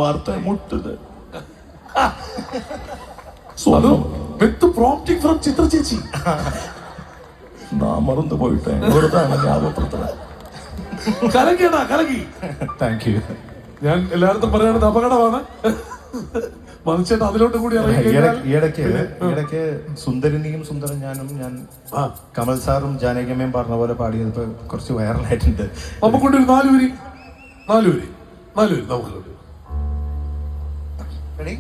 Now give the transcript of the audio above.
വാർത്ത മുട്ടത് വിത്ത് prompting from ചിത്ര ചേച്ചി. നാ മറന്നു പോയിട്ടെ വെറുതെ ஞாபகப்படுത്തുക. കലകിയടാ കലകി. Thank you. ഞാൻ എല്ലായിടത്തും പറയുന്നത് അപകടമാണ്. മനുഷ്യൻ അതിലോട്ട് കൂടി ഇടയ്ക്ക് സുന്ദരനിയും സുന്ദരൻ ഞാൻ കമൽ സാറും ജാനകിയമ്മയും പറഞ്ഞ പോലെ പാടിയത് ഇപ്പൊ കുറച്ച് വൈറലായിട്ടുണ്ട്. നമുക്കൊണ്ടൊരു നാലുപേരി നമുക്ക് റെഡി.